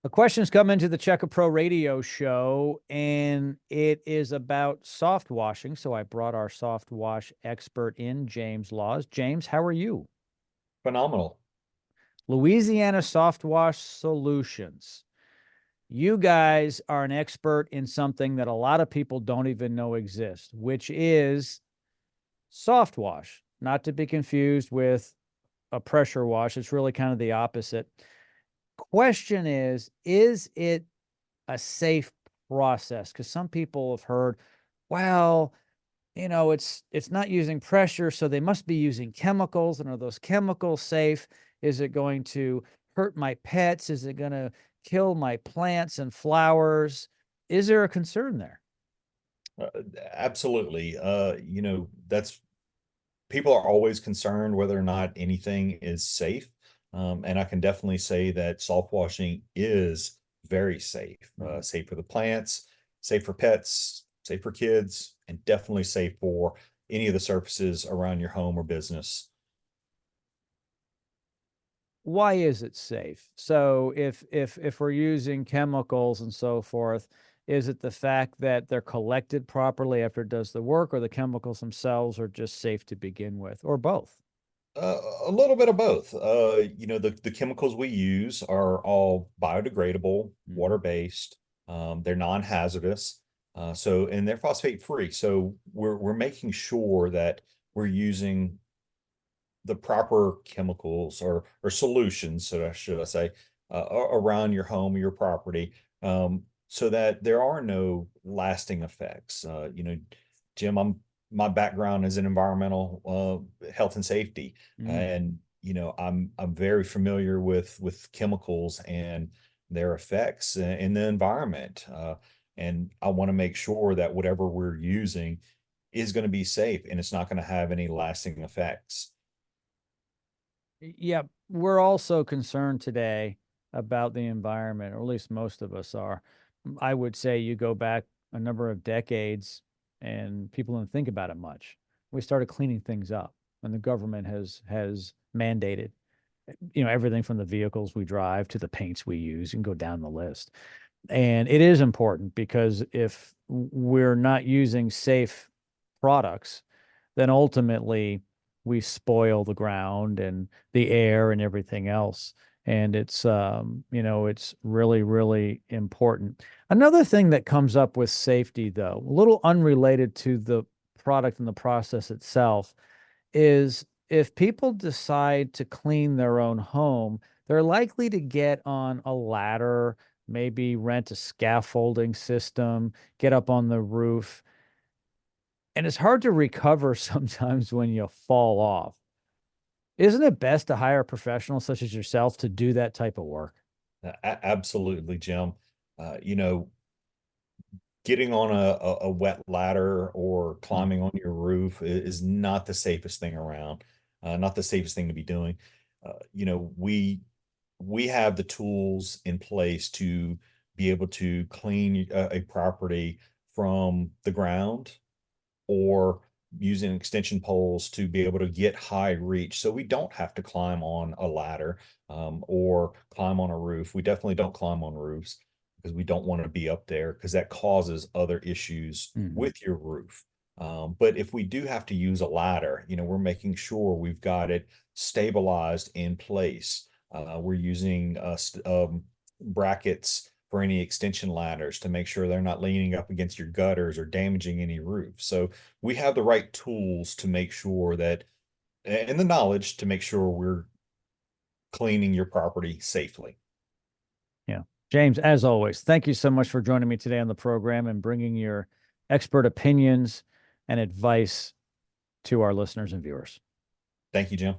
A question's come into the Check a Pro radio show, and it is about soft washing. So I brought our soft wash expert in, James Laws. James, how are you? Phenomenal. Louisiana Soft Wash Solutions. You guys are an expert in something that a lot of people don't even know exists, which is soft wash, not to be confused with a pressure wash. It's really kind of the opposite. Question is it a safe process? Because some people have heard, well, it's not using pressure, so they must be using chemicals. And are those chemicals safe? Is it going to hurt my pets? Is it going to kill my plants and flowers? Is there a concern there? Uh, Absolutely. That's people are always concerned whether or not anything is safe. And I can definitely say that soft washing is very safe. Mhm. Safe for the plants, safe for pets, safe for kids, and definitely safe for any of the surfaces around your home or business. Why is it safe? So if we're using chemicals and so forth, is it the fact that they're collected properly after it does the work, or the chemicals themselves are just safe to begin with, or both? A little bit of both. The chemicals we use are all biodegradable, Mhm. water-based. They're non-hazardous. And they're phosphate free. So we're making sure that we're using the proper chemicals or solutions, should I say, around your home or your property, so that there are no lasting effects. Jim, my background is in environmental health and safety, Mm. and I'm very familiar with chemicals and their effects in the environment. And I want to make sure that whatever we're using is going to be safe and it's not going to have any lasting effects. Yeah, we're also concerned today about the environment, or at least most of us are. I would say you go back a number of decades and people didn't think about it much. We started cleaning things up, and the government has mandated, everything from the vehicles we drive to the paints we use. You can go down the list. And it is important because if we're not using safe products, then ultimately we spoil the ground and the air and everything else. And it's really, really important. Another thing that comes up with safety, though, a little unrelated to the product and the process itself, is if people decide to clean their own home, they're likely to get on a ladder, maybe rent a scaffolding system, get up on the roof. And it's hard to recover sometimes when you fall off. Isn't it best to hire a professional such as yourself to do that type of work? Absolutely, Jim. You know, getting on a wet ladder or Mm. climbing on your roof is not the safest thing around, not the safest thing to be doing. We have the tools in place to be able to clean a property from the ground or using extension poles to be able to get high reach. So we don't have to climb on a ladder or climb on a roof. We definitely don't climb on roofs because we don't want to be up there because that causes other issues Mhm. with your roof. But if we do have to use a ladder, we're making sure we've got it stabilized in place. We're using brackets for any extension ladders to make sure they're not leaning up against your gutters or damaging any roof. So we have the right tools to make sure that, and the knowledge to make sure we're cleaning your property safely. Yeah. James, as always, thank you so much for joining me today on the program and bringing your expert opinions and advice to our listeners and viewers. Thank you, Jim.